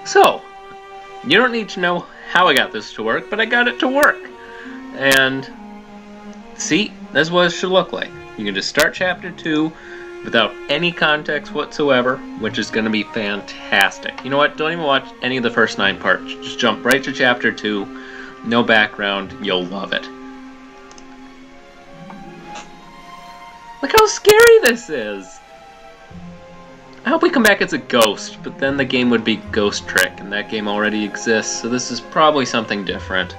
So, you don't need to know how I got this to work, but I got it to work. And, see, that's what it should look like. You can just start chapter 2 without any context whatsoever, which is going to be fantastic. You know what? Don't even watch any of the first 9 parts. Just jump right to chapter 2. No background. You'll love it. Look how scary this is! I hope we come back as a ghost, but then the game would be Ghost Trick, and that game already exists, so this is probably something different.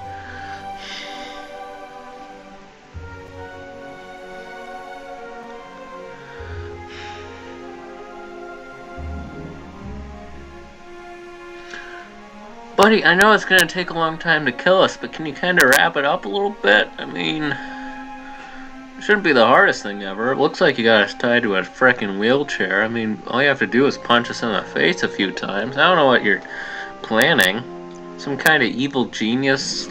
Buddy, I know it's gonna take a long time to kill us, but can you kinda wrap it up a little bit? I mean, it shouldn't be the hardest thing ever. It looks like you got us tied to a frickin' wheelchair. I mean, all you have to do is punch us in the face a few times. I don't know what you're planning. Some kind of evil genius.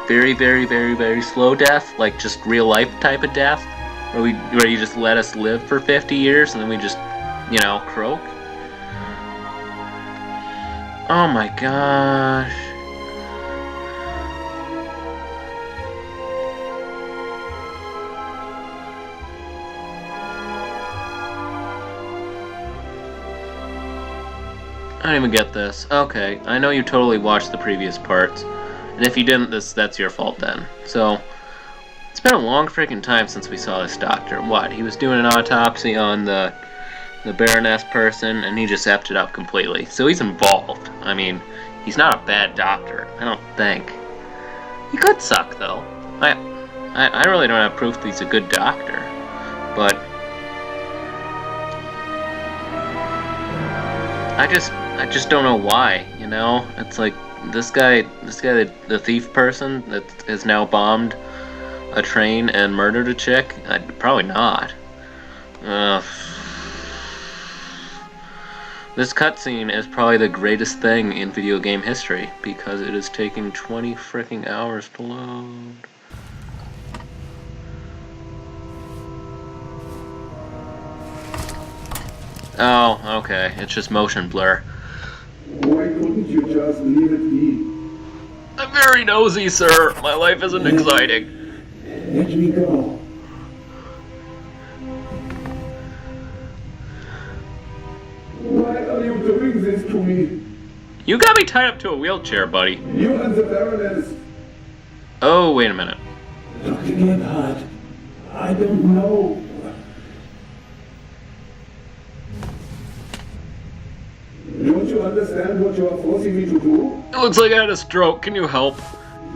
Very, very, very, very slow death? Like just real life type of death? Where you just let us live for 50 years and then we just, you know, croak? Oh my gosh. I don't even get this. Okay, I know you totally watched the previous parts, and if you didn't, that's your fault then. So, it's been a long freaking time since we saw this doctor. What, he was doing an autopsy on the Baroness person, and he just effed it up completely. So he's involved. I mean, he's not a bad doctor, I don't think. He could suck, though. I really don't have proof that he's a good doctor, but I just don't know why, you know? It's like, this guy, the thief person that has now bombed a train and murdered a chick? Probably not. This cutscene is probably the greatest thing in video game history, because it is taking 20 freaking hours to load. Oh, okay, it's just motion blur. Why couldn't you just leave it be? I'm very nosy, sir. My life isn't exciting. Let me go. Why are you doing this to me? You got me tied up to a wheelchair, buddy. You and the Baroness. Oh, wait a minute. Dr. Gebhardt, I don't know. Don't you understand what you are forcing me to do? It looks like I had a stroke. Can you help?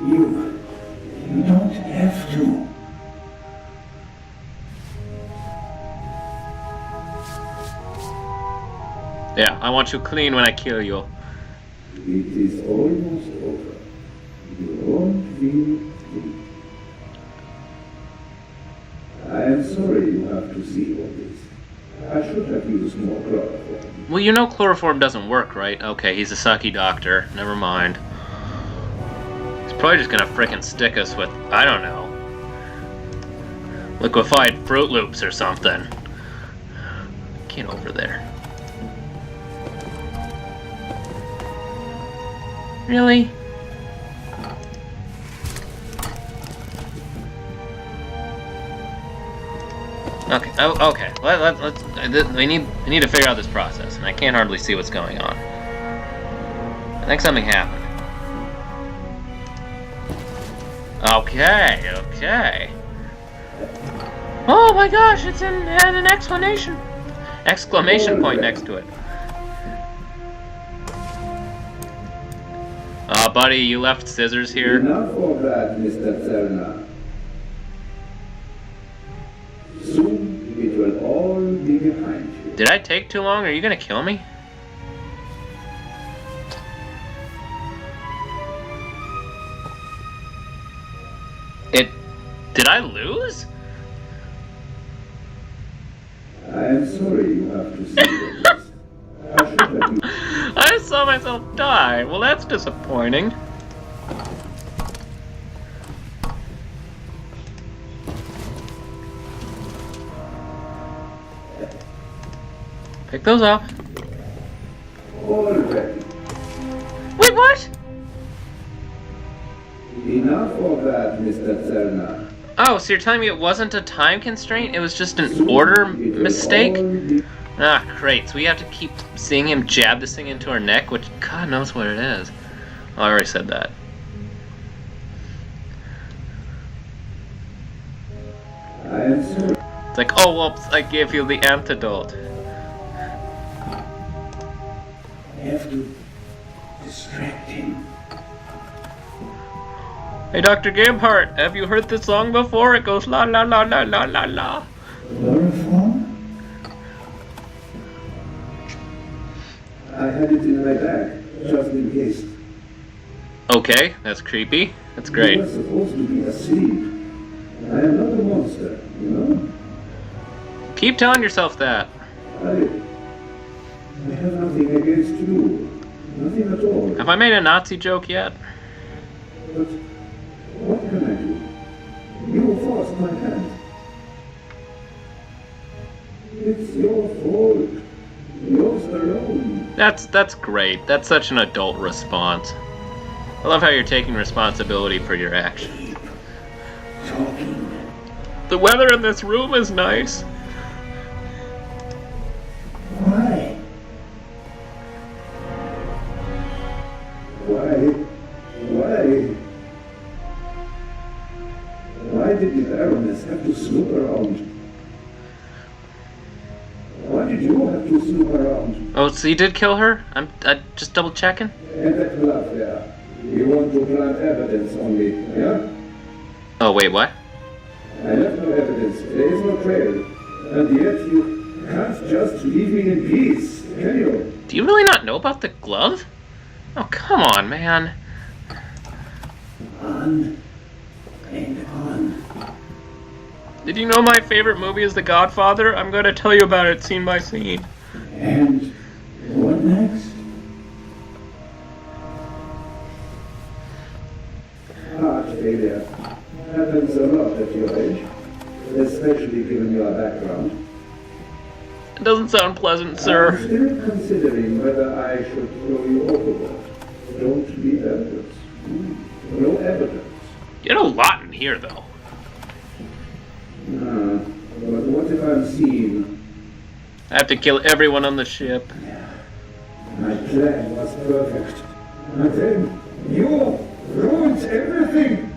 You don't have to. Yeah, I want you clean when I kill you. It is almost over. You won't feel free. I am sorry you have to see all this. I should have used more chloroform. Well, you know chloroform doesn't work, right? Okay, he's a sucky doctor. Never mind. He's probably just gonna frickin' stick us with, I don't know, liquefied Fruit Loops or something. Get over there. Really? Okay. Oh, okay. Let's. We need to figure out this process, and I can't hardly see what's going on. I think something happened. Okay. Okay. Oh my gosh! It had an exclamation point next to it. Buddy, you left scissors here. Enough of that, Mr. Zellner. Soon it will all be behind you. Did I take too long? Are you gonna kill me? Did I lose? I am sorry you have to see this. I should have used. I saw myself die. Well, that's disappointing. Pick those up. Already. Wait, what? Enough of that, Mr. Zerna. Oh, so you're telling me it wasn't a time constraint? It was just an order mistake? Ah, great. So we have to keep seeing him jab this thing into our neck, which God knows what it is. Oh, I already said that. I am sorry. It's like, oh, whoops, I gave you the antidote. I have to distract him. Hey, Dr. Gabehart, have you heard this song before? It goes la la la la la la la. Chloroform? I had it in my bag, just in case. Okay, that's creepy. That's great. You are supposed to be asleep. I am not a monster, you know? Keep telling yourself that. I have nothing against you. Nothing at all. Have I made a Nazi joke yet? But what can I do? You forced my hand. It's your fault. Yours alone. That's great. That's such an adult response. I love how you're taking responsibility for your actions. Keep talking. The weather in this room is nice. Why? Why did the Baroness have to snoop around? Why did you have to snoop around? Oh, so you did kill her? I'm just double checking. And that glove there. You want to plant evidence on me, yeah? Oh, wait, what? I left no evidence. There is no trail. And yet you can't just leave me in peace, can you? Do you really not know about the glove? Oh, come on, man. On and on. Did you know my favorite movie is The Godfather? I'm going to tell you about it scene by scene. And what next? Heart failure happens a lot at your age, especially given your background. It doesn't sound pleasant, I'm sir. still considering whether I should throw you overboard. Don't leave evidence. No evidence. You had a lot in here, though. But what if I'm seen? I have to kill everyone on the ship. My plan was perfect. And then you ruined everything.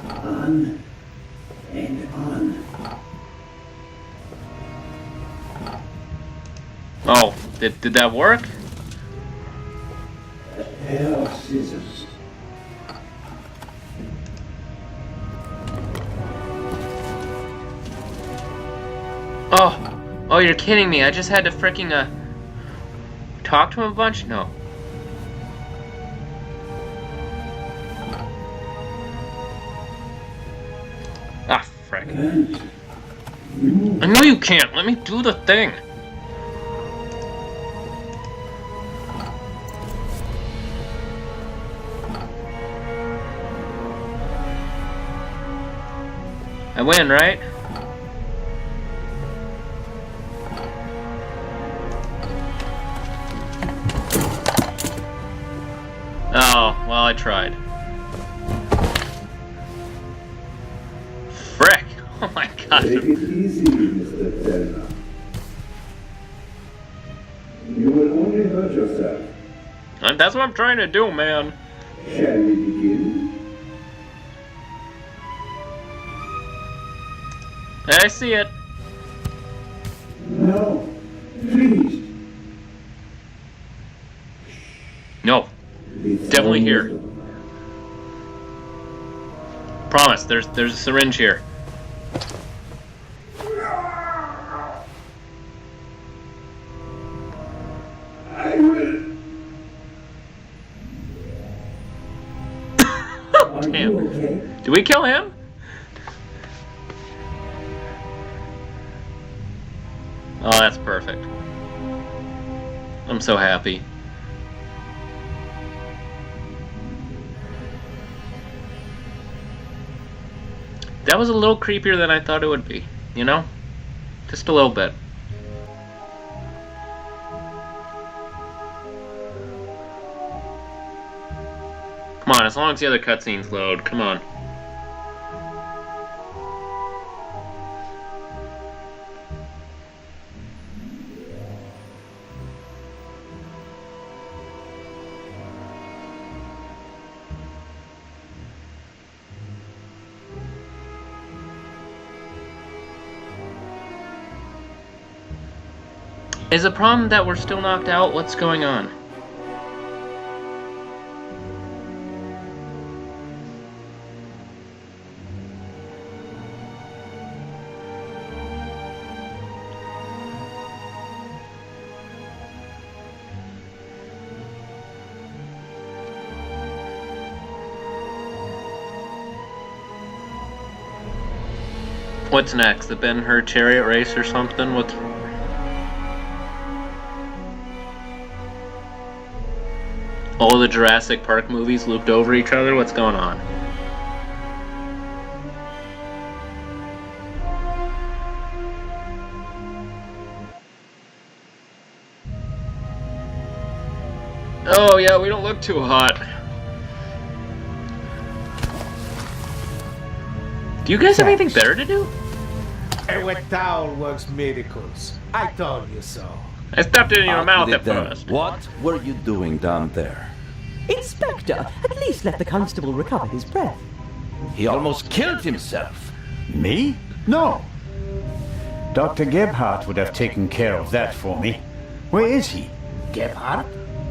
On and on. Oh, did that work? A pair of scissors. Oh, you're kidding me. I just had to freaking, talk to him a bunch? No. Ah, frick. And you I know you can't. Let me do the thing. I win, right? Oh, well, I tried. Frick! Oh my god. take it easy, Mr. Zerna. You will only hurt yourself. That's what I'm trying to do, man. Shall we begin? I see it. No, please. No, It's definitely here. almost Promise, there's a syringe here. I will. Are you Damn. okay? Do we kill him? Oh, that's perfect. I'm so happy. That was a little creepier than I thought it would be, you know? Just a little bit. Come on, as long as the other cutscenes load, come on. Is the problem that we're still knocked out? What's going on? What's next? The Ben-Hur chariot race or something? What's... all the Jurassic Park movies looped over each other? What's going on? Oh yeah, we don't look too hot. Do you guys have anything better to do? A wet towel works miracles. I told you so. I stuffed it in your mouth at then. first. What were you doing down there? Inspector, at least let the constable recover his breath. He almost killed himself. Me? No. Dr. Gebhardt would have taken care of that for me. Where is he? Gebhardt?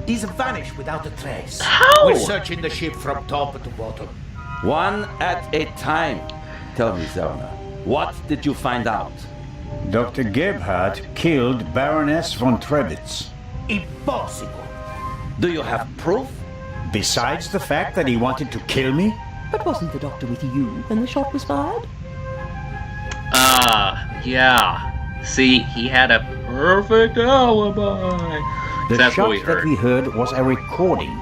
He's vanished without a trace. How? We're searching the ship from top to bottom. One at a time. Tell me, Zelna, what did you find out? Dr. Gebhardt killed Baroness von Trebitz. Impossible. Do you have proof? Besides the fact that he wanted to kill me? But wasn't the doctor with you when the shot was fired? Yeah. See, he had a perfect alibi. The That's shot what we heard. that we heard was a recording.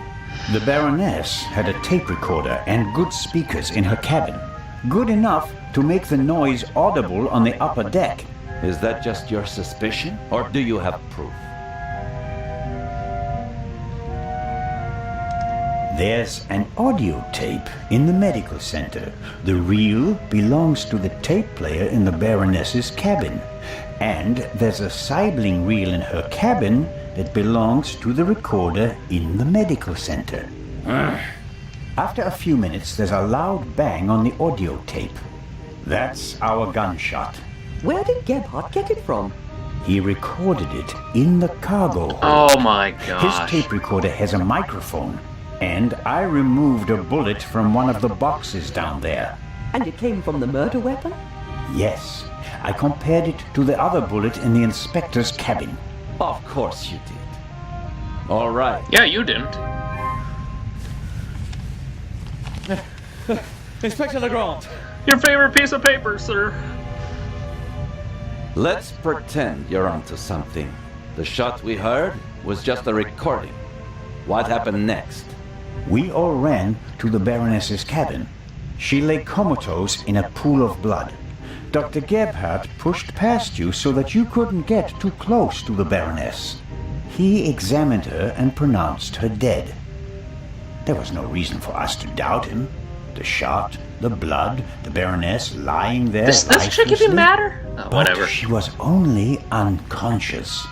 The Baroness had a tape recorder and good speakers in her cabin. Good enough to make the noise audible on the upper deck. Is that just your suspicion, or do you have proof? There's an audio tape in the medical center. The reel belongs to the tape player in the Baroness's cabin. And there's a sibling reel in her cabin that belongs to the recorder in the medical center. After a few minutes, there's a loud bang on the audio tape. That's our gunshot. Where did Gebhardt get it from? He recorded it in the cargo hold. Oh my His gosh. tape recorder has a microphone, and I removed a bullet from one of the boxes down there. And it came from the murder weapon? Yes, I compared it to the other bullet in the inspector's cabin. Of course you did. All right. Yeah, you didn't. Inspector Legrand! Your favorite piece of paper, sir. Let's pretend you're onto something. The shot we heard was just a recording. What happened next? We all ran to the Baroness's cabin. She lay comatose in a pool of blood. Dr. Gebhardt pushed past you so that you couldn't get too close to the Baroness. He examined her and pronounced her dead. There was no reason for us to doubt him. The shot, the blood, the Baroness lying there Does this chick even lifelessly. matter? Oh, But whatever. she was only unconscious,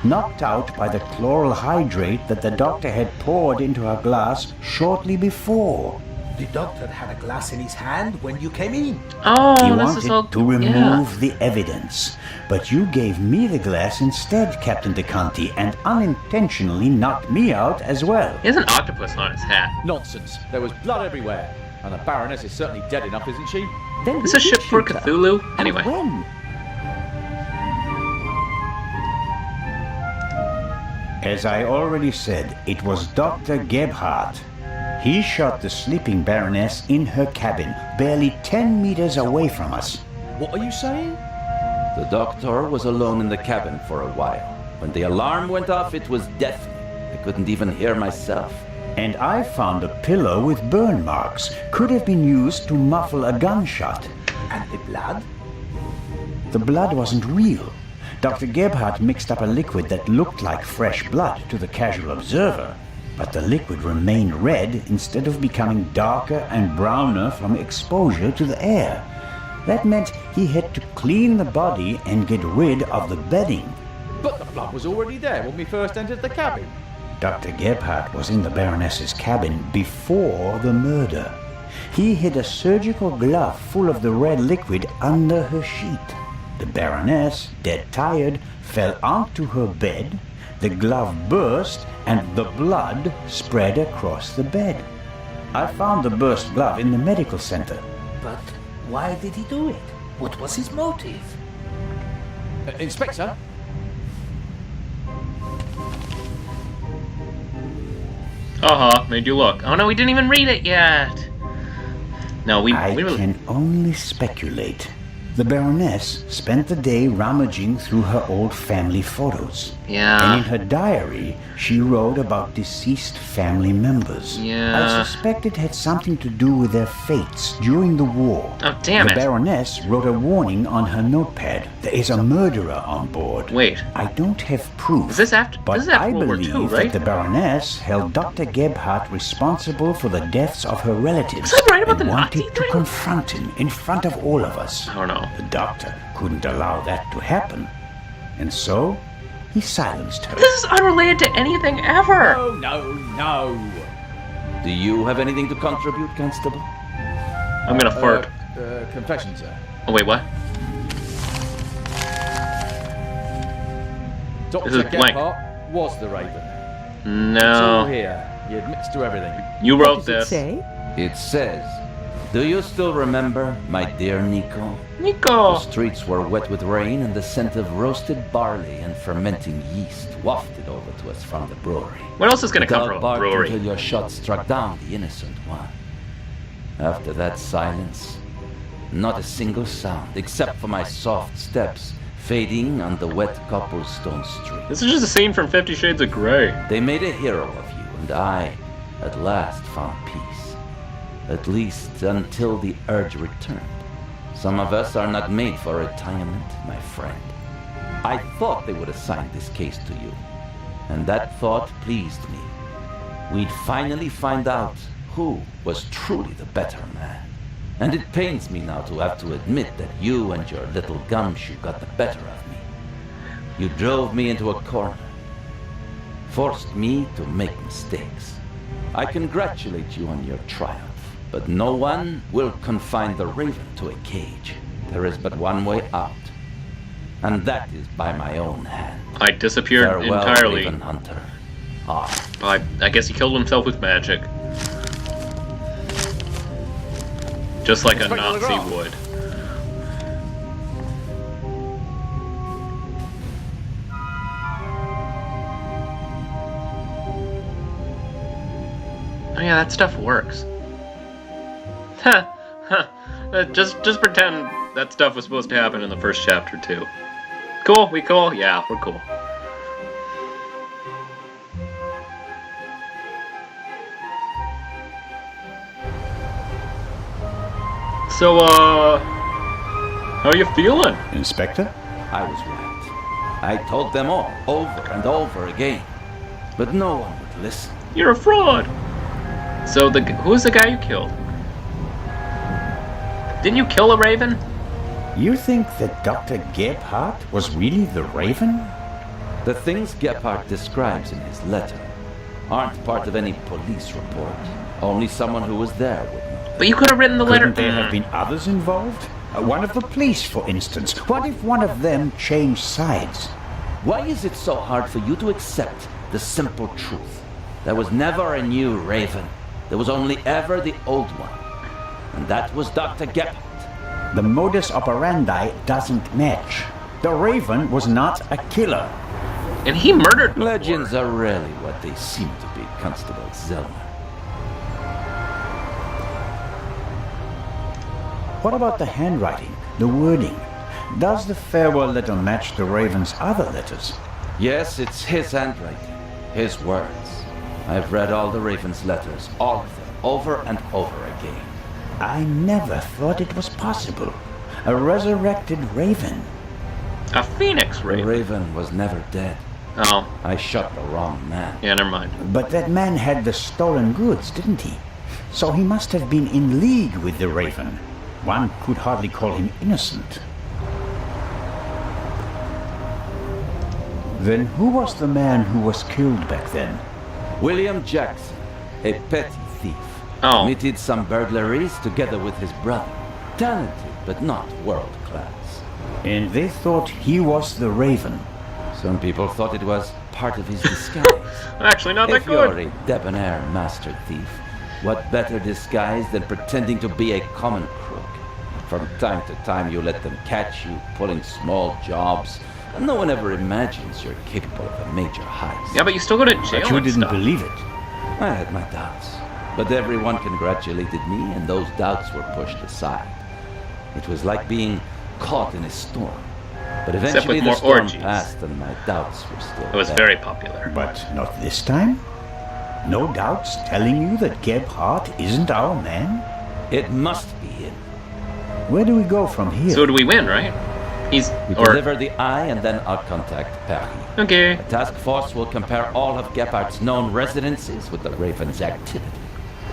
knocked out by the chloral hydrate that the doctor had poured into her glass shortly before. The doctor had a glass in his hand when you came in. Oh, He this wanted is all... to remove yeah. the evidence, but you gave me the glass instead, Captain DeConti, and unintentionally knocked me out as well. He has an octopus on his hat. Nonsense. There was blood everywhere. And the Baroness is certainly dead enough, isn't she? Then Is who this did ship for shoot her? Cthulhu? And Anyway. when? As I already said, it was Dr. Gebhardt. He shot the sleeping Baroness in her cabin, barely 10 meters away from us. What are you saying? The doctor was alone in the cabin for a while. When the alarm went off, it was deafening. I couldn't even hear myself. And I found a pillow with burn marks. Could have been used to muffle a gunshot. And the blood? The blood wasn't real. Dr. Gebhardt mixed up a liquid that looked like fresh blood to the casual observer, but the liquid remained red instead of becoming darker and browner from exposure to the air. That meant he had to clean the body and get rid of the bedding. But the blood was already there when we first entered the cabin. Dr. Gebhardt was in the Baroness's cabin before the murder. He hid a surgical glove full of the red liquid under her sheet. The Baroness, dead tired, fell onto her bed. The glove burst and the blood spread across the bed. I found the burst glove in the medical center. But why did he do it? What was his motive? Inspector? Made you look. Oh no, we didn't even read it yet. No, we I really... can only speculate. The Baroness spent the day rummaging through her old family photos. Yeah. And in her diary, she wrote about deceased family members. Yeah. I suspect it had something to do with their fates during the war. Oh, damn it. The Baroness wrote a warning on her notepad. There is a murderer on board. Wait. I don't have proof. Is this after? But This is after I World War believe II, right? that the Baroness held Dr. Gebhardt responsible for the deaths of her relatives. Is that right about and the wanted Nazi to thing? confront him in front of all of us. I don't know. The doctor couldn't allow that to happen. And so, he silenced her. This is unrelated to anything ever. Oh, no. Do you have anything to contribute, Constable? I'm gonna fart. Confession, sir. Oh wait, what? This is Dr. blank. Gebhardt was the Raven. It's all No. here. He admits to everything. You What wrote does it this. say? It says, "Do you still remember, my dear Nico? The Nico. streets were wet with rain and the scent of roasted barley and fermenting yeast wafted over to us from the brewery. What else is gonna The come dog from a barked brewery? until your shot struck down the innocent one. After that silence, not a single sound except for my soft steps fading on the wet cobblestone street. This is just a scene from 50 Shades of Grey. They made a hero of you, and I, at last, found peace. At least until the urge returned. Some of us are not made for retirement, my friend. I thought they would assign this case to you, and that thought pleased me. We'd finally find out who was truly the better man. And it pains me now to have to admit that you and your little gumshoe got the better of me. You drove me into a corner, forced me to make mistakes. I congratulate you on your triumph, but no one will confine the Raven to a cage. There is but one way out, and that is by my own hand. I disappeared Farewell, entirely. Raven Hunter. I guess he killed himself with magic. Just like a Inspector Nazi Legrand. would. Oh yeah, that stuff works. Huh. Just pretend that stuff was supposed to happen in the first chapter too. Cool? We cool? Yeah, we're cool. So, how are you feeling? Inspector? I was right. I told them all, over and over again. But no one would listen. You're a fraud! So, who's the guy you killed? Didn't you kill a raven? You think that Dr. Gebhardt was really the Raven? The things Gebhardt describes in his letter aren't part of any police report. Only someone who was there would know. But you could have written the letter. Couldn't there have been others involved? One of the police, for instance. What if one of them changed sides? Why is it so hard for you to accept the simple truth? There was never a new Raven. There was only ever the old one. And that was Dr. Gebhardt. The modus operandi doesn't match. The Raven was not a killer. And he murdered before. Legends are rarely what they seem to be, Constable Zellner. What about the handwriting, the wording? Does the farewell letter match the Raven's other letters? Yes, it's his handwriting, his words. I've read all the Raven's letters, all of them, over and over again. I never thought it was possible. A resurrected raven. A phoenix The raven. raven was never dead. Oh, I shot the wrong man. yeah, never mind. But that man had the stolen goods, didn't he? So he must have been in league with the raven. One could hardly call him innocent. Then who was the man who was killed back then? William Jackson, a petty thief. Oh. Committed some burglaries together with his brother. Talented, but not world class. And they thought he was the raven. Some people thought it was part of his disguise. Actually, not that If you're good. a debonair master thief, what better disguise than pretending to be a common crook? From time to time you let them catch you pulling small jobs, and no one ever imagines you're capable of a major heist. Yeah, but you still go to jail But you and didn't stuff. believe it. I had my doubts, but everyone congratulated me and those doubts were pushed aside. It was like being caught in a storm. But Except with eventually the more storm orgies. passed and my doubts were still It was there. very popular. But not this time? No doubts telling you that Gebhardt isn't our man? It must be him. Where do we go from here? So do we win, right? He's We or deliver the eye and then I'll contact Paris. okay. The task force will compare all of Gephardt's known residences with the Raven's activity.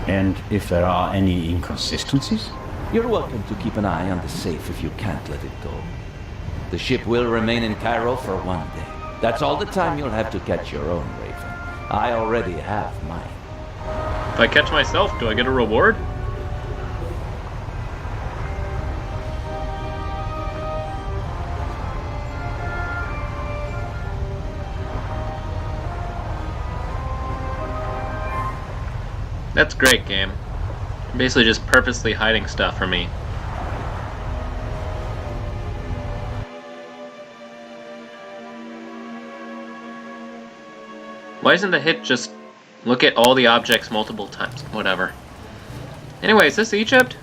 And if there are any inconsistencies? You're welcome to keep an eye on the safe if you can't let it go. The ship will remain in Cairo for 1 day. That's all the time you'll have to catch your own Raven. I already have mine. If I catch myself, do I get a reward? That's great, game. You're basically just purposely hiding stuff from me. Why isn't the hit just look at all the objects multiple times? Whatever. Anyway, is this Egypt?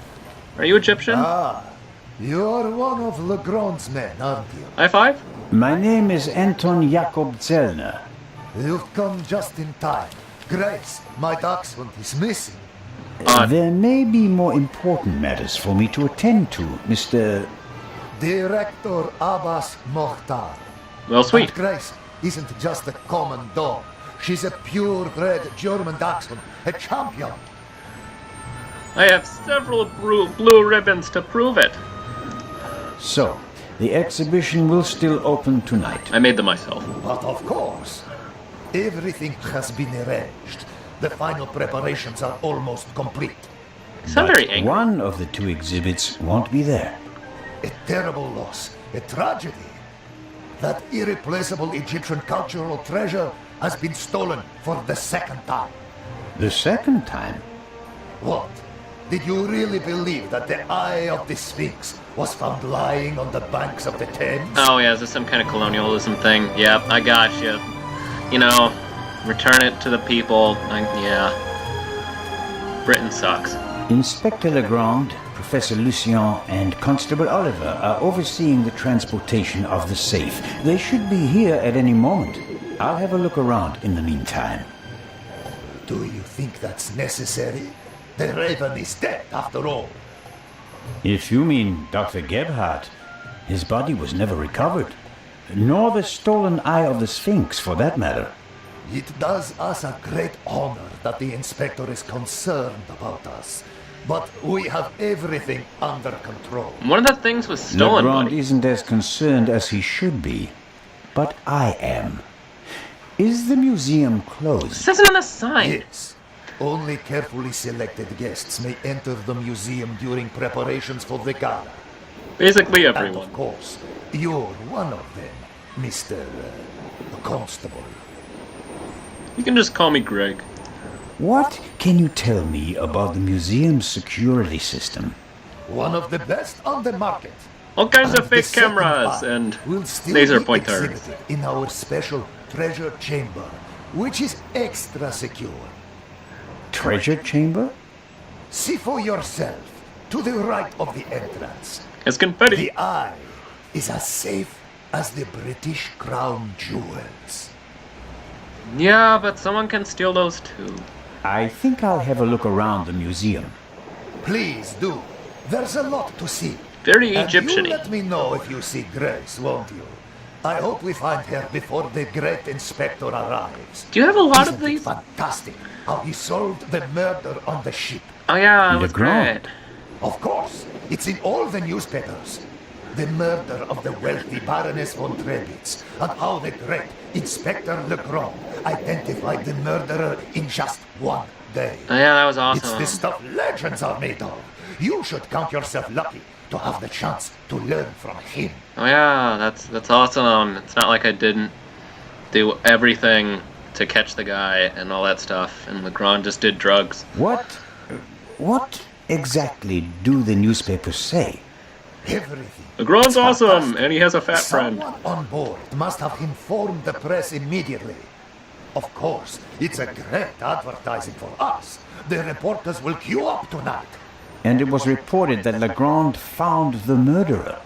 Are you Egyptian? You're one of Legrand's men, aren't you? High five? My name is Anton Jakob Zellner. You've come just in time. Grace, my dachshund is missing. There may be more important matters for me to attend to, Mr. Director Abbas Mokhtar. Well, sweet. And Grace isn't just a common dog. She's a purebred German dachshund, a champion. I have several blue ribbons to prove it. So, the exhibition will still open tonight. I made them myself. But of course, everything has been arranged. The final preparations are almost complete. You sound very angry. One of the two exhibits won't be there. A terrible loss, a tragedy. That irreplaceable Egyptian cultural treasure has been stolen for the second time. The second time? What? Did you really believe that the Eye of the Sphinx was found lying on the banks of the Thames? Oh yeah, is this some kind of colonialism thing? Yep, I got you. You know, return it to the people. Yeah. Britain sucks. Inspector Legrand, Professor Lucien, and Constable Oliver are overseeing the transportation of the safe. They should be here at any moment. I'll have a look around in the meantime. Do you think that's necessary? The Raven is dead, after all. If you mean Dr. Gebhardt, his body was never recovered. Nor the stolen Eye of the Sphinx, for that matter. It does us a great honor that the inspector is concerned about us. But we have everything under control. One of the things was stolen, Legrand buddy. isn't as concerned as he should be. But I am. Is the museum It closed? says it on the sign. Yes. Only carefully selected guests may enter the museum during preparations for the gala. Basically And everyone. of course, you're one of them, Mr. Constable. You can just call me Greg. What can you tell me about the museum's security system? One of the best on the market. All kinds And of the fake second cameras part and will still laser be pointers. exhibited in our special treasure chamber, which is extra secure. Treasure chamber? See for yourself, to the right of the entrance. It's confetti. The eye is as safe as the British crown jewels. Yeah, but someone can steal those too. I think I'll have a look around the museum. Please do. There's a lot to see. Very And you Egyptian-y. let me know if you see Grace, won't you? I hope we find her before the great inspector arrives. Do you have a lot Isn't of it these? fantastic how he solved the murder on the ship? Oh yeah, it was Legrand. great. Of course, it's in all the newspapers. The murder of the wealthy Baroness von Trebitz, and how the great Inspector Legrand identified the murderer in just one day. Oh yeah, that was It's the awesome. stuff legends are made of. You should count yourself lucky to have the chance to learn from him. Oh yeah, that's awesome. It's not like I didn't do everything to catch the guy and all that stuff, and Legrand just did drugs. What exactly do the newspapers say? Everything. Legrand's It's awesome, fantastic. and he has a fat friend. Someone on board must have informed the press immediately. Of course, it's a great advertising for us. The reporters will queue up tonight. And it was reported that Legrand found the murderer.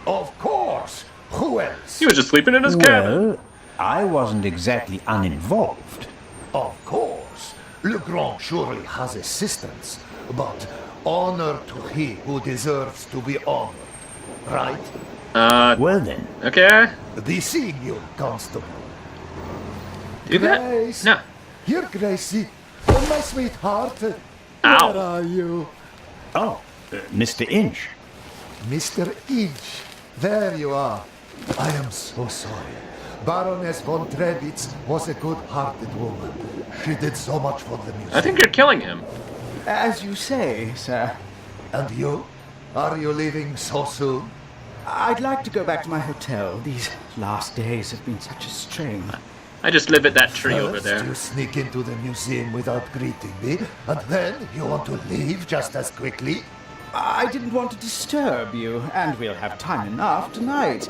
Of course. Who else? He was just sleeping in his cabin. Well, I wasn't exactly uninvolved. Of course. Legrand surely has assistants, but honor to he who deserves to be honored. Right? Well then, Okay. Be seeing you, Constable. Do that? Grace. No. Here, Gracie. Oh, my sweetheart. Ow. Where are you? oh, Mr. Inch. Mr. Inch. There you are. I am so sorry. Baroness von Trebitz was a good-hearted woman. She did so much for the museum. I think you're killing him. As you say, sir. And you? Are you leaving so soon? I'd like to go back to my hotel. These last days have been such a strain. I just live at that tree over First, there. you sneak into the museum without greeting me, and then you want to leave just as quickly? I didn't want to disturb you, and we'll have time enough tonight.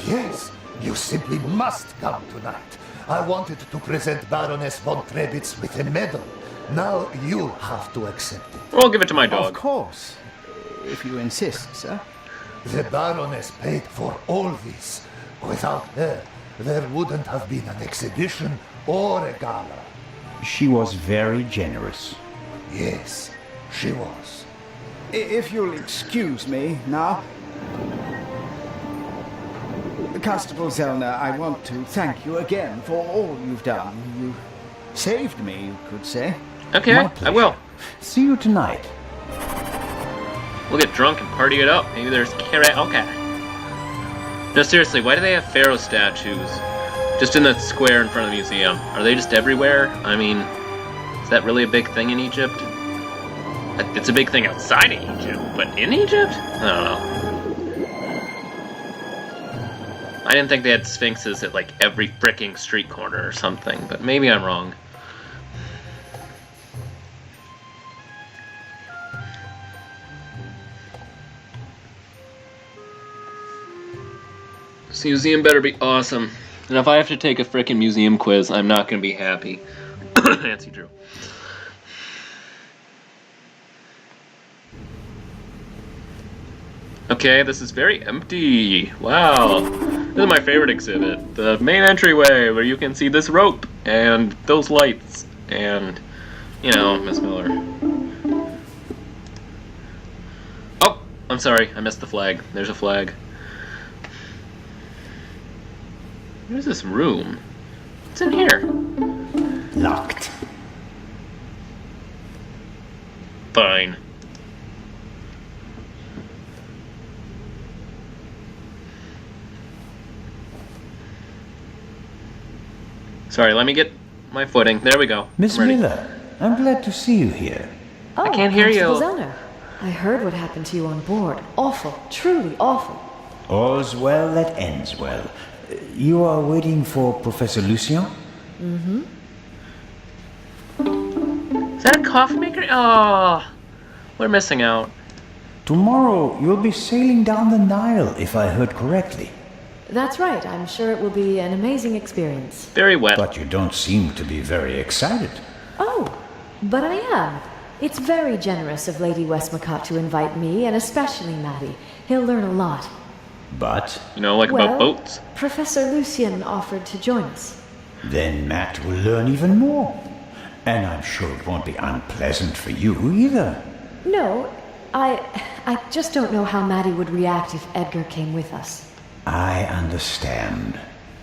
Yes, you simply must come tonight. I wanted to present Baroness von Trebitz with a medal. Now you have to accept it. I'll give it to my Of dog. course, if you insist, sir. The Baroness paid for all this. Without her, there wouldn't have been an exhibition or a gala. She was very generous. Yes, she was. If you'll excuse me now. Constable Zellner, I want to thank you again for all you've done. You saved me, you could say. Okay, My I pleasure. will. See you tonight. We'll get drunk and party it up. Maybe there's karaoke. No, seriously, why do they have pharaoh statues just in the square in front of the museum? Are they just everywhere? I mean, is that really a big thing in Egypt? It's a big thing outside of Egypt, but in Egypt? I don't know. I didn't think they had sphinxes at like every fricking street corner or something, but maybe I'm wrong. This museum better be awesome. And if I have to take a frickin' museum quiz, I'm not gonna be happy. Nancy Drew. Okay, this is very empty. Wow. This is my favorite exhibit. The main entryway where you can see this rope and those lights and, you know, Miss Miller. Oh, I'm sorry. I missed the flag. There's a flag. Where's this room? What's in here? Locked. Fine. Sorry, let me get my footing. There we go. Miss I'm ready. Miller, I'm glad to see you here. Oh, can't hear you. Constable Zellner. I heard what happened to you on board. Awful. Truly awful. All's well that ends well. You are waiting for Professor Lucien? Mm-hmm. Is that a coffee maker? Oh, we're missing out. Tomorrow you'll be sailing down the Nile, if I heard correctly. That's right. I'm sure it will be an amazing experience. Very wet. But you don't seem to be very excited. Oh, but I am. It's very generous of Lady Westmacott to invite me, and especially Maddie. He'll learn a lot. But You know, like about boats. Professor Lucien offered to join us. then Matt will learn even more. And I'm sure it won't be unpleasant for you either. No, I just don't know how Maddie would react if Edgar came with us. I understand.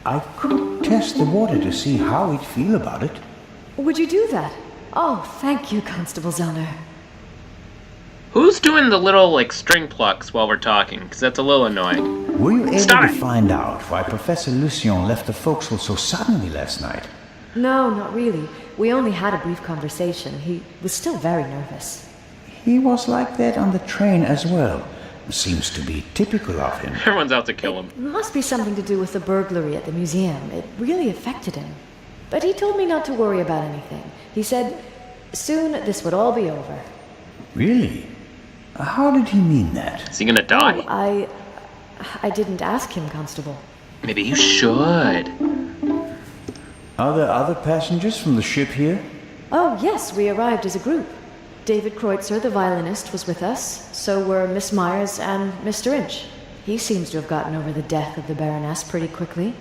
I could test the water to see how he'd feel about it. Would you do that? Oh, thank you, Constable Zellner. Who's doing the little, like, string plucks while we're talking? Because that's a little annoying. Were you able Stop to it! find out why Professor Lucien left the forecastle so suddenly last night? No, not really. We only had a brief conversation. He was still very nervous. He was like that on the train as well. Seems to be typical of him. Everyone's out to kill him. It must be something to do with the burglary at the museum. It really affected him. But he told me not to worry about anything. He said, soon this would all be over. Really? How did he mean that? Is he gonna die? Oh, I didn't ask him, Constable. Maybe you should. Are there other passengers from the ship here? Oh, yes, we arrived as a group. David Kreutzer, the violinist, was with us. So were Miss Myers and Mr. Inch. He seems to have gotten over the death of the Baroness pretty quickly.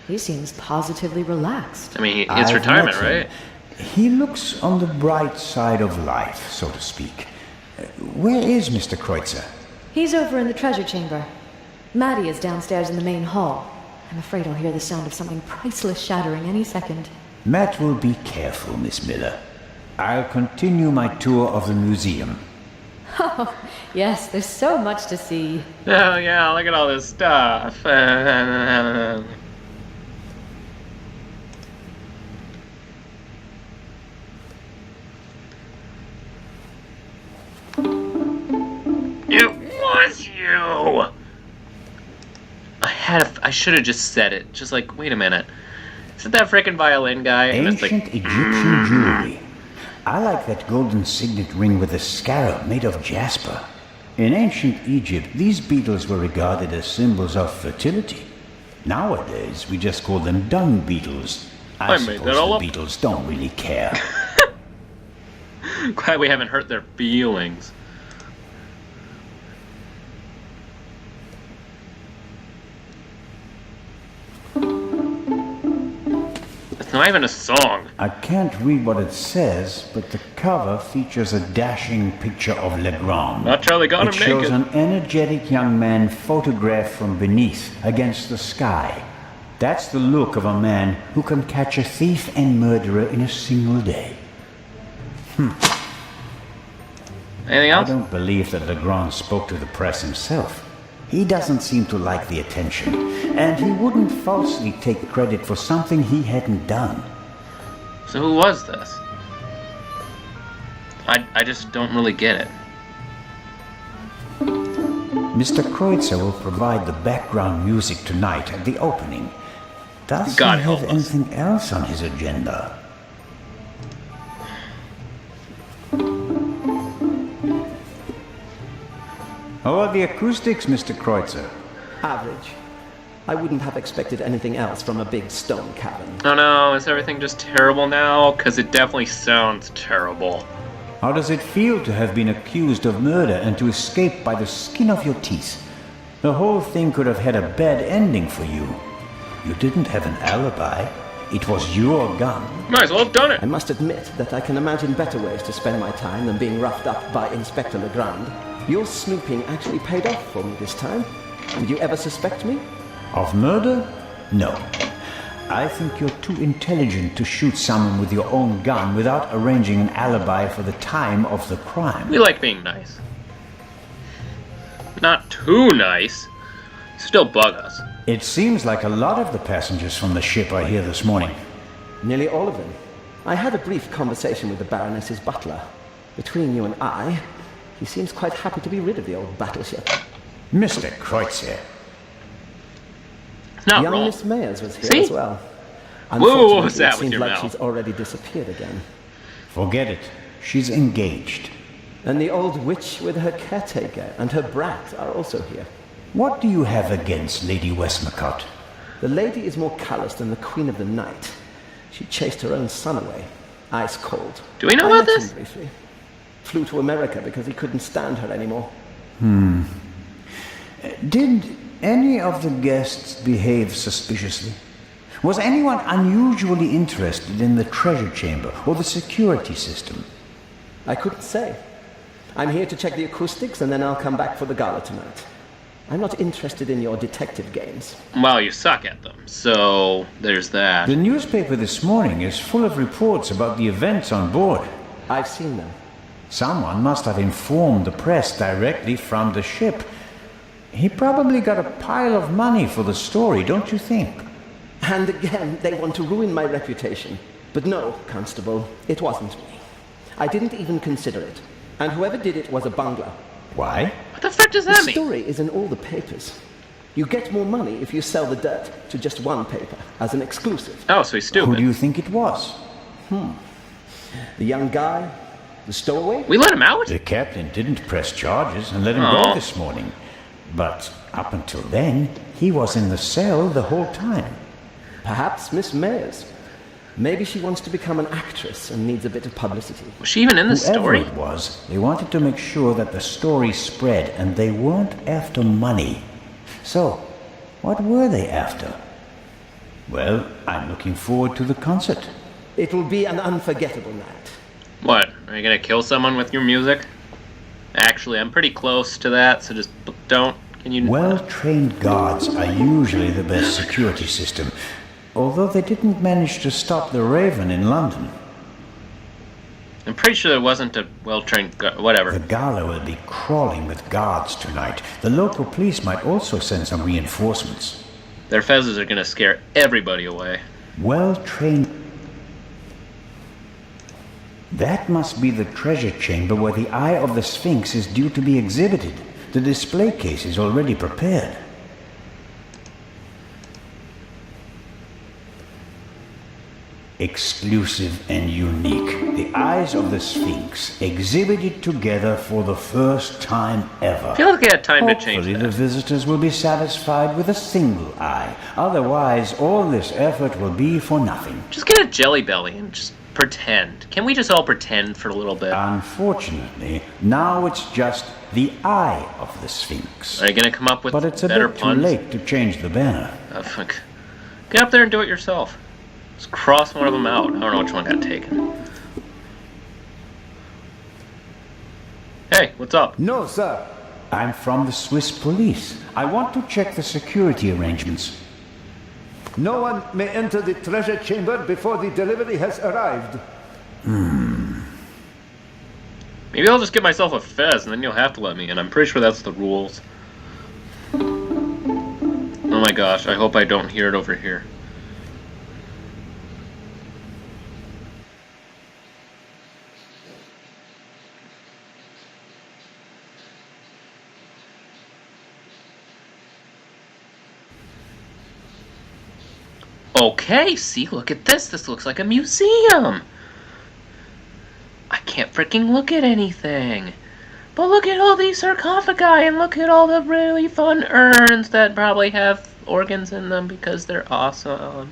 He seems positively relaxed. I mean, it's retirement, right? He looks on the bright side of life, so to speak. Where is Mr. Kreutzer? He's over in the treasure chamber. Maddie is downstairs in the main hall. I'm afraid I'll hear the sound of something priceless shattering any second. Matt will be careful, Miss Miller. I'll continue my tour of the museum. Oh, yes, there's so much to see. Oh, yeah, look at all this stuff. It was you! I should have just said it. Just like, wait a minute. Is it that frickin' violin guy? And it's Ancient like, Egyptian jewelry. I like that golden signet ring with a scarab made of jasper. In ancient Egypt, these beetles were regarded as symbols of fertility. Nowadays, we just call them dung beetles. I made suppose that all the up. beetles don't really care. glad we haven't hurt their feelings. It's not even a song. I can't read what it says, but the cover features a dashing picture of Legrand. Not Charlie got It him shows naked. an energetic young man photographed from beneath, against the sky. That's the look of a man who can catch a thief and murderer in a single day. Anything I else? don't believe that Legrand spoke to the press himself. He doesn't seem to like the attention, and he wouldn't falsely take credit for something he hadn't done. So who was this? I just don't really get it. Mr. Kreutzer will provide the background music tonight at the opening. Does God he help have us. anything else on his agenda? How are the acoustics, Mr. Kreutzer? Average. I wouldn't have expected anything else from a big stone cabin. Oh no, is everything just terrible now? Because it definitely sounds terrible. How does it feel to have been accused of murder and to escape by the skin of your teeth? The whole thing could have had a bad ending for you. You didn't have an alibi. It was your gun. Might as well have done it. I must admit that I can imagine better ways to spend my time than being roughed up by Inspector Legrand. Your snooping actually paid off for me this time. Did you ever suspect me? Of murder? No. I think you're too intelligent to shoot someone with your own gun without arranging an alibi for the time of the crime. We like being nice. Not too nice. Still bug us. It seems like a lot of the passengers from the ship are here this morning. Nearly all of them. I had a brief conversation with the Baroness's butler. Between you and I, he seems quite happy to be rid of the old battleship. Mr. Kreutzer. Not Young wrong. Miss Mayers was here See? as well. Whoa, what was Unfortunately, that it with seems your like mouth? she's already disappeared again. Forget it. She's engaged. And the old witch with her caretaker and her brat are also here. What do you have against Lady Westmacott? The lady is more callous than the Queen of the Night. She chased her own son away, ice cold. Do we know I about met him this? briefly. Flew to America because he couldn't stand her anymore. Did any of the guests behave suspiciously? Was anyone unusually interested in the treasure chamber or the security system? I couldn't say. I'm here to check the acoustics, and then I'll come back for the gala tonight. I'm not interested in your detective games. Well, you suck at them, so there's that. The newspaper this morning is full of reports about the events on board. I've seen them. Someone must have informed the press directly from the ship. He probably got a pile of money for the story, don't you think? And again, they want to ruin my reputation. But no, Constable, it wasn't me. I didn't even consider it. And whoever did it was a bungler. Why? What the fuck does that The mean? story is in all the papers. You get more money if you sell the dirt to just one paper as an exclusive. Oh, so he's stupid. Who do you think it was? The young guy, the stowaway. We let him out? The captain didn't press charges and let him Oh. go this morning. But up until then, he was in the cell the whole time. Perhaps Miss Mayers. Maybe she wants to become an actress and needs a bit of publicity. Was she even in the Whoever story? it was, they wanted to make sure that the story spread, and they weren't after money. So, what were they after? Well, I'm looking forward to the concert. It will be an unforgettable night. What? Are you gonna kill someone with your music? Actually, I'm pretty close to that, so just don't. Can you? Well-trained guards are usually the best security system, although they didn't manage to stop the Raven in London. I'm pretty sure there wasn't a well-trained whatever. The gala will be crawling with guards tonight. The local police might also send some reinforcements. Their fezzes are gonna scare everybody away. Well-trained... That must be the treasure chamber where the Eye of the Sphinx is due to be exhibited. The display case is already prepared. Exclusive and unique. The Eyes of the Sphinx exhibited together for the first time ever. I feel like they had time to change Hopefully that. the visitors will be satisfied with a single eye. Otherwise, all this effort will be for nothing. Just get a jelly belly and just pretend. Can we just all pretend for a little bit? Unfortunately, now it's just the Eye of the Sphinx. Are you gonna come up with But it's a better bit puns? too late to change the banner. Oh, fuck. Get up there and do it yourself. Just cross one of them out. I don't know which one got taken. Hey, what's up? No, sir. I'm from the Swiss police. I want to check the security arrangements. No one may enter the treasure chamber before the delivery has arrived. Maybe I'll just get myself a fez and then you'll have to let me in. I'm pretty sure that's the rules. Oh my gosh, I hope I don't hear it over here. Okay, see, look at this. This looks like a museum. I can't freaking look at anything. But look at all these sarcophagi and look at all the really fun urns that probably have organs in them because they're awesome.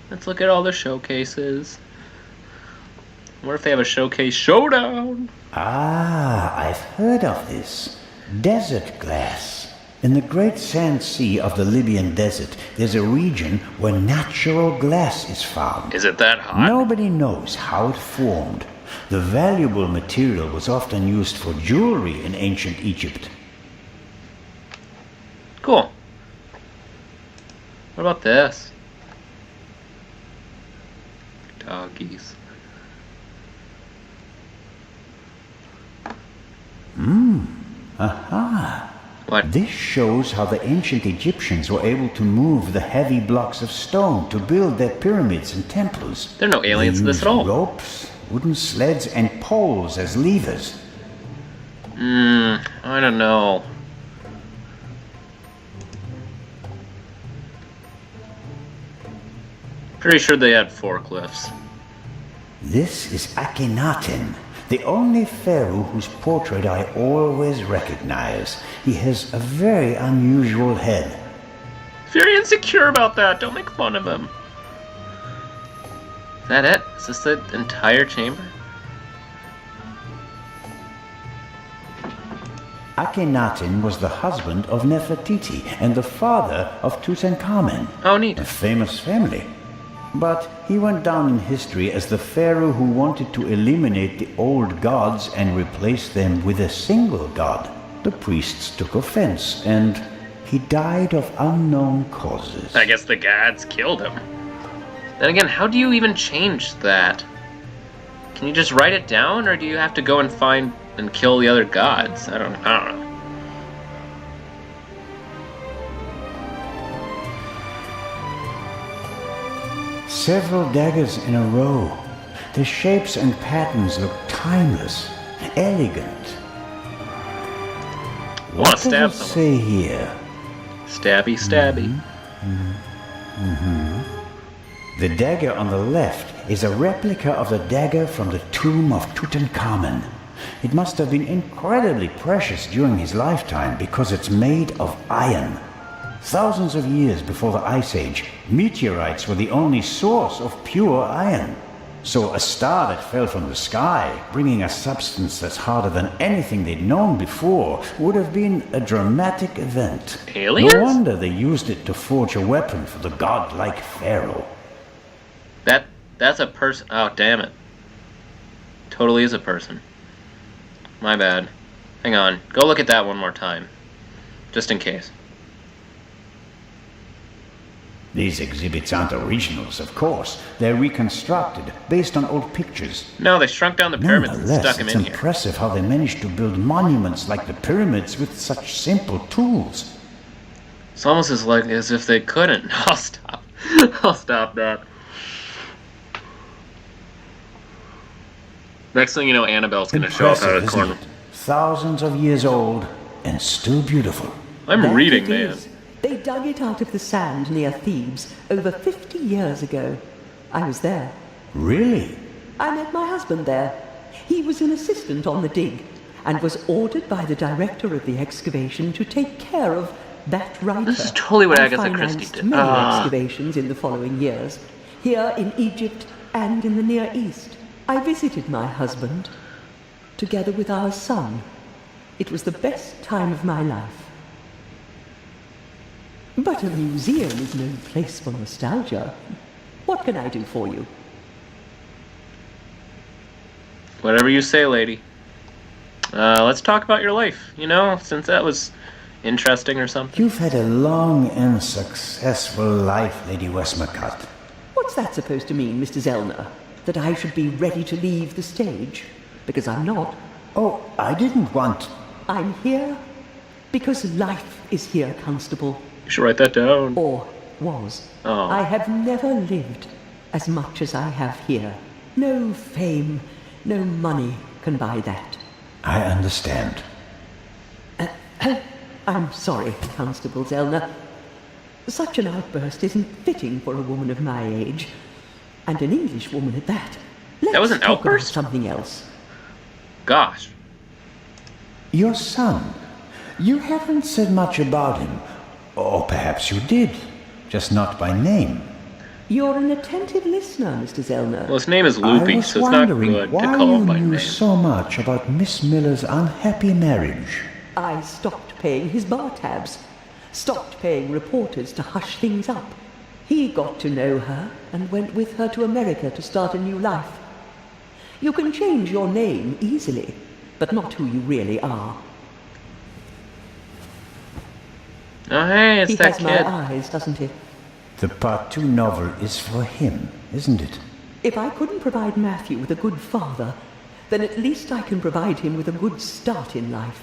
Let's look at all the showcases. What if they have a showcase showdown? Ah, I've heard of this. Desert glass. In the Great Sand Sea of the Libyan Desert, there's a region where natural glass is found. Is it that hot? Nobody knows how it formed. The valuable material was often used for jewelry in ancient Egypt. Cool. What about this? Doggies. Aha! What? This shows how the ancient Egyptians were able to move the heavy blocks of stone to build their pyramids and temples. There are no aliens in They this at used all. ropes, wooden sleds, and poles as levers. I don't know. Pretty sure they had forklifts. This is Akhenaten, the only pharaoh whose portrait I always recognize. He has a very unusual head. Very insecure about that. Don't make fun of him. Is that it? Is this the entire chamber? Akhenaten was the husband of Nefertiti and the father of Tutankhamen. Oh, neat. A famous family. But he went down in history as the pharaoh who wanted to eliminate the old gods and replace them with a single god. The priests took offense, and he died of unknown causes. I guess the gods killed him. Then again, how do you even change that? Can you just write it down, or do you have to go and find and kill the other gods? I don't know. Several daggers in a row. The shapes and patterns look timeless, elegant. Want to stab someone? Say here. Stabby, stabby. The dagger on the left is a replica of the dagger from the tomb of Tutankhamun. It must have been incredibly precious during his lifetime because it's made of iron. Thousands of years before the Ice Age, meteorites were the only source of pure iron. So a star that fell from the sky, bringing a substance that's harder than anything they'd known before, would have been a dramatic event. Aliens? No wonder they used it to forge a weapon for the godlike pharaoh. That's a person. Oh, damn it. Totally is a person. My bad. Hang on. Go look at that one more time. Just in case. These exhibits aren't originals, of course. They're reconstructed, based on old pictures. No, they shrunk down the pyramids and stuck them in it's impressive how they managed to build monuments like the pyramids with such simple tools. It's almost as if they couldn't. I'll stop. I'll stop that. Next thing you know, Annabelle's going to show up out of the corner. Thousands of years old and still beautiful. I'm reading, man. They dug it out of the sand near Thebes over 50 years ago. I was there. Really? I met my husband there. He was an assistant on the dig and was ordered by the director of the excavation to take care of that writer. This is totally what Agatha Christie did. Many excavations in the following years, here in Egypt and in the Near East. I visited my husband, together with our son. It was the best time of my life. But a museum is no place for nostalgia. What can I do for you? Whatever you say, lady. Let's talk about your life, since that was interesting or something. You've had a long and successful life, Lady Westmacott. What's that supposed to mean, Mr. Zellner? That I should be ready to leave the stage? Because I'm not. Oh, I didn't want... I'm here because life is here, Constable. You should write that down. Or was. Oh. I have never lived as much as I have here. No fame, no money can buy that. I understand. I'm sorry, Constable Zellner. Such an outburst isn't fitting for a woman of my age. And an English woman at that. That was an Let's talk about outburst? something else. Gosh. Your son. You haven't said much about him. Or perhaps you did. Just not by name. You're an attentive listener, Mr. Zellner. Well, his name is Loopy, so it's not good to call him by name. Why you knew so much about Miss Miller's unhappy marriage? I stopped paying his bar tabs. Stopped paying reporters to hush things up. He got to know her and went with her to America to start a new life. You can change your name easily, but not who you really are. Oh, hey, it's that kid. He has my eyes, doesn't he? The Part 2 novel is for him, isn't it? If I couldn't provide Matthew with a good father, then at least I can provide him with a good start in life.